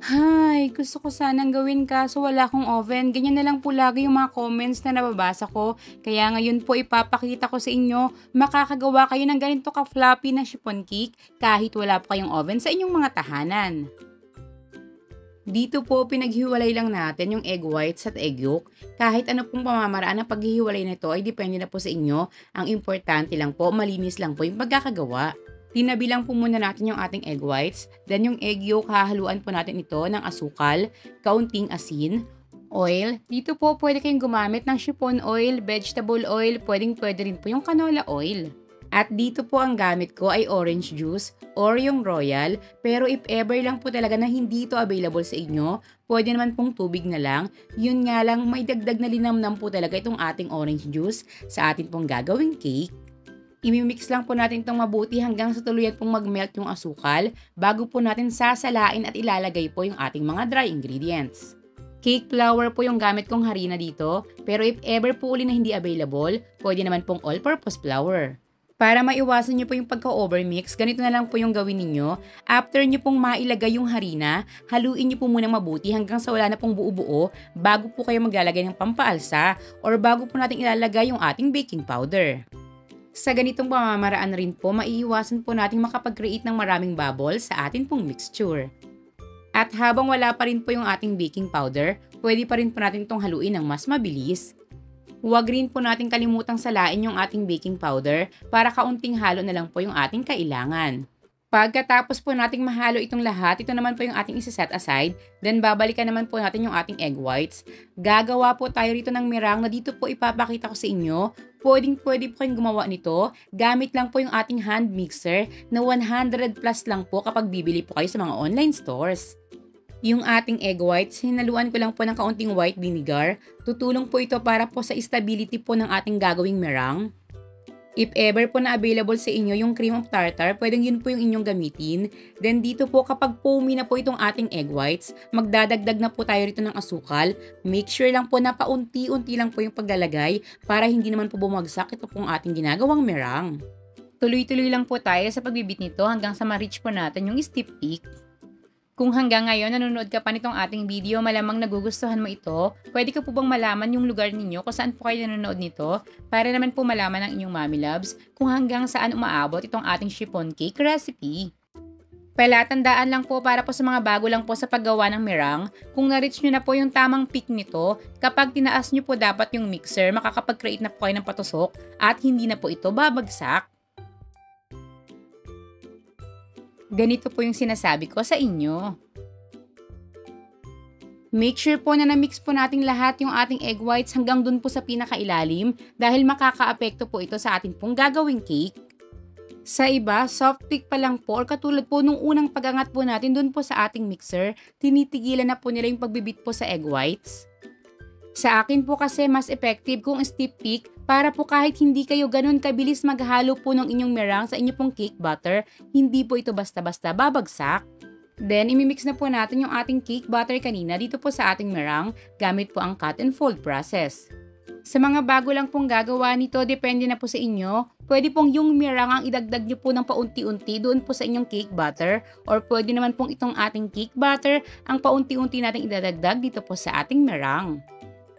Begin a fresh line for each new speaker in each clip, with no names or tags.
Hay, gusto ko sanang gawin kaso wala akong oven. Ganyan na lang po lagi yung mga comments na nababasa ko. Kaya ngayon po ipapakita ko sa inyo, makakagawa kayo ng ganito ka-floppy na chiffon cake kahit wala po kayong oven sa inyong mga tahanan. Dito po pinaghiwalay lang natin yung egg whites at egg yolk. Kahit ano pong pamamaraan ng paghihiwalay nito ay depende na po sa inyo. Ang importante lang po, malinis lang po yung pagkakagawa. Tinabi lang po muna natin yung ating egg whites. Then yung egg yolk, hahaluan po natin ito ng asukal, kaunting asin, oil. Dito po pwede kayong gumamit ng chiffon oil, vegetable oil, pwede rin po yung canola oil. At dito po ang gamit ko ay orange juice or yung royal. Pero if ever lang po talaga na hindi ito available sa inyo, pwede naman pong tubig na lang. Yun nga lang, may dagdag na linamnam po talaga itong ating orange juice sa atin pong gagawing cake. Imimix lang po natin itong mabuti hanggang sa tuluyan pong mag-melt yung asukal bago po natin sasalain at ilalagay po yung ating mga dry ingredients. Cake flour po yung gamit kong harina dito, pero if ever po uli na hindi available, pwede naman pong all-purpose flour. Para maiwasan nyo po yung pagka-overmix, ganito na lang po yung gawin ninyo. After nyo pong mailagay yung harina, haluin nyo po muna mabuti hanggang sa wala na pong buo-buo bago po kayo maglalagay ng pampaalsa or bago po natin ilalagay yung ating baking powder. Sa ganitong pamamaraan rin po, maiiwasan po natin makapag-create ng maraming bubbles sa atin pong mixture. At habang wala pa rin po yung ating baking powder, pwede pa rin po natin itong haluin ng mas mabilis. Huwag rin po natin kalimutang salain yung ating baking powder para kaunting halo na lang po yung ating kailangan. Pagkatapos po nating mahalo itong lahat, ito naman po yung ating isa-set aside. Then babalikan naman po natin yung ating egg whites. Gagawa po tayo rito ng meringue na dito po ipapakita ko sa inyo. Pwede po kayong gumawa nito. Gamit lang po yung ating hand mixer na 100 plus lang po kapag bibili po kayo sa mga online stores. Yung ating egg whites, hinaluan ko lang po ng kaunting white vinegar. Tutulong po ito para po sa stability po ng ating gagawing meringue. If ever po na available sa inyo yung cream of tartar, pwedeng yun po yung inyong gamitin. Then dito po kapag foamy na po itong ating egg whites, magdadagdag na po tayo rito ng asukal. Make sure lang po na paunti-unti lang po yung paglalagay para hindi naman po bumagsak ito pong ating ginagawang meringue. Tuloy-tuloy lang po tayo sa pagbibit nito hanggang sa ma-reach po natin yung stiff peak. Kung hanggang ngayon nanonood ka pa nitong ating video, malamang nagugustuhan mo ito, pwede ko po bang malaman yung lugar ninyo kung saan po kayo nanonood nito para naman po malaman ng inyong mommy loves kung hanggang saan umaabot itong ating chiffon cake recipe. Palatandaan lang po para po sa mga bago lang po sa paggawa ng meringue, kung na-reach nyo na po yung tamang peak nito, kapag tinaas nyo po dapat yung mixer, makakapag-create na po kayo ng patusok at hindi na po ito babagsak. Ganito po yung sinasabi ko sa inyo. Make sure po na na-mix po natin lahat yung ating egg whites hanggang dun po sa pinakailalim dahil makakaapekto po ito sa ating pong gagawing cake. Sa iba, soft peak pa lang po or katulad po nung unang pag-angat po natin dun po sa ating mixer, tinitigilan na po nila yung pagbibit po sa egg whites. Sa akin po kasi mas effective kung stiff peak para po kahit hindi kayo ganun kabilis maghalo po ng inyong meringue sa inyo pong cake butter, hindi po ito basta-basta babagsak. Then, imimix na po natin yung ating cake butter kanina dito po sa ating meringue gamit po ang cut and fold process. Sa mga bago lang pong gagawa nito, depende na po sa inyo. Pwede pong yung meringue ang idagdag nyo po ng paunti-unti doon po sa inyong cake butter or pwede naman pong itong ating cake butter ang paunti-unti nating idadagdag dito po sa ating meringue.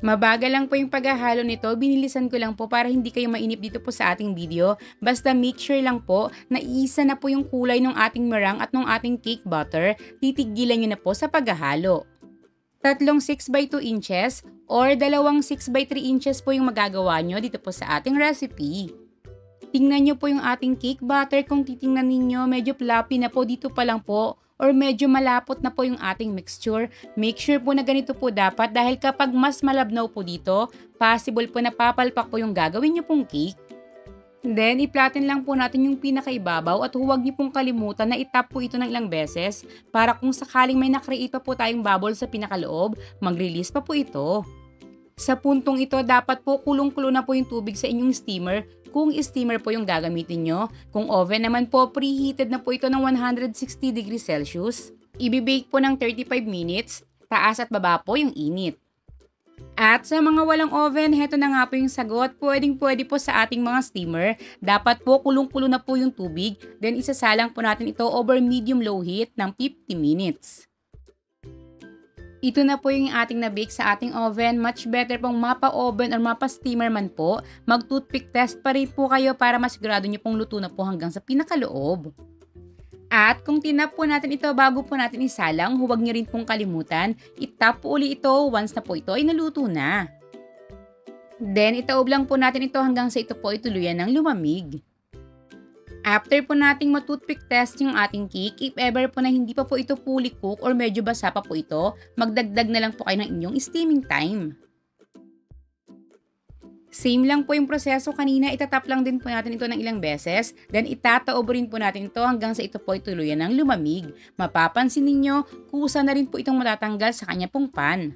Mabagal lang po yung paghahalo nito, binilisan ko lang po para hindi kayo mainip dito po sa ating video. Basta make sure lang po na iisa na po yung kulay ng ating meringue at ng ating cake butter, titigilan nyo na po sa paghahalo. Tatlong 6x2 inches or dalawang 6x3 inches po yung magagawa nyo dito po sa ating recipe. Tingnan nyo po yung ating cake butter, kung titingnan ninyo medyo fluffy na po dito pa lang po. Or medyo malapot na po yung ating mixture. Make sure po na ganito po dapat dahil kapag mas malabnaw po dito, possible po na papalpak po yung gagawin nyo pong cake. Then, i-flatten lang po natin yung pinakaibabaw at huwag nyo pong kalimutan na itap po ito ng ilang beses para kung sakaling may nakreate pa po tayong bubble sa pinakaloob, mag-release pa po ito. Sa puntong ito, dapat po kulong-kulo na po yung tubig sa inyong steamer kung steamer po yung gagamitin nyo. Kung oven naman po, preheated na po ito ng 160 degrees Celsius. Ibibake po ng 35 minutes, taas at baba po yung init. At sa mga walang oven, heto na nga po yung sagot. Pwedeng-pwede po sa ating mga steamer. Dapat po kulong-kulo na po yung tubig, then isasalang po natin ito over medium-low heat ng 50 minutes. Ito na po yung ating na-bake sa ating oven. Much better pong mapa-oven or mapa-steamer man po. Mag-toothpick test pa rin po kayo para masigurado nyo pong luto na po hanggang sa pinakaloob. At kung tinap po natin ito bago po natin isalang, huwag nyo rin pong kalimutan. Itap po uli ito once na po ito ay naluto na. Then itaob lang po natin ito hanggang sa ito po ay tuluyan ng lumamig. After po nating matoothpick test yung ating cake, if ever po na hindi pa po ito fully cook or medyo basa pa po ito, magdagdag na lang po kayo ng inyong steaming time. Same lang po yung proseso kanina, itatap lang din po natin ito ng ilang beses, then itataob rin po natin ito hanggang sa ito po ay tuluyan ng lumamig. Mapapansin ninyo, kusa na rin po itong matatanggal sa kanya pong pan.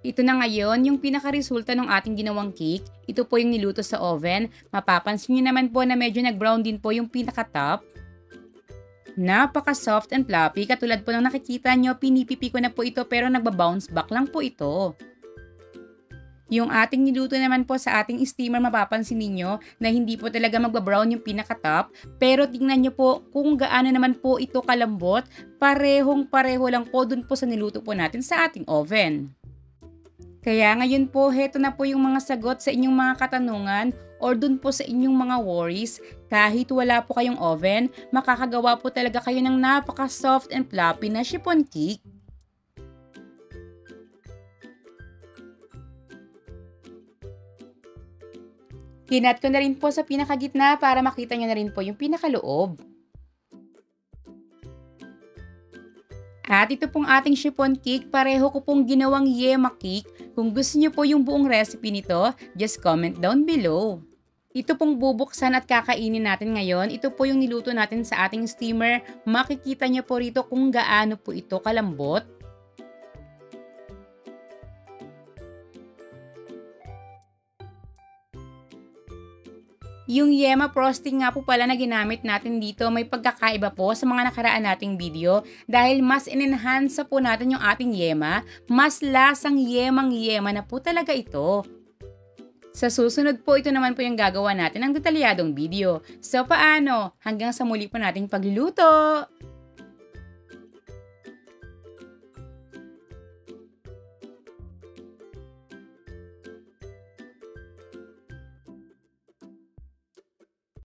Ito na ngayon yung pinaka-resulta ng ating ginawang cake. Ito po yung niluto sa oven. Mapapansin nyo naman po na medyo nag-brown din po yung pinaka-top. Napaka-soft and fluffy. Katulad po ng nakikita nyo, pinipipi ko na po ito pero nagba-bounce back lang po ito. Yung ating niluto naman po sa ating steamer, mapapansin ninyo na hindi po talaga magba-brown yung pinaka-top. Pero tingnan nyo po kung gaano naman po ito kalambot. Parehong-pareho lang po dun po sa niluto po natin sa ating oven. Kaya ngayon po, heto na po yung mga sagot sa inyong mga katanungan or dun po sa inyong mga worries. Kahit wala po kayong oven, makakagawa po talaga kayo ng napaka-soft and fluffy na chiffon cake. Kinat ko na rin po sa pinakagitna para makita nyo na rin po yung pinakaloob. At ito pong ating chiffon cake, pareho ko pong ginawang yema cake. Kung gusto niyo po yung buong recipe nito, just comment down below. Ito pong bubuksan at kakainin natin ngayon. Ito po yung niluto natin sa ating steamer. Makikita niyo po rito kung gaano po ito kalambot. Yung yema frosting nga po pala na ginamit natin dito, may pagkakaiba po sa mga nakaraan nating video dahil mas in-enhance po natin yung ating yema, mas lasang yemang-yema na po talaga ito. Sa susunod po, ito naman po yung gagawa natin ng detalyadong video. So paano? Hanggang sa muli po nating pagluluto!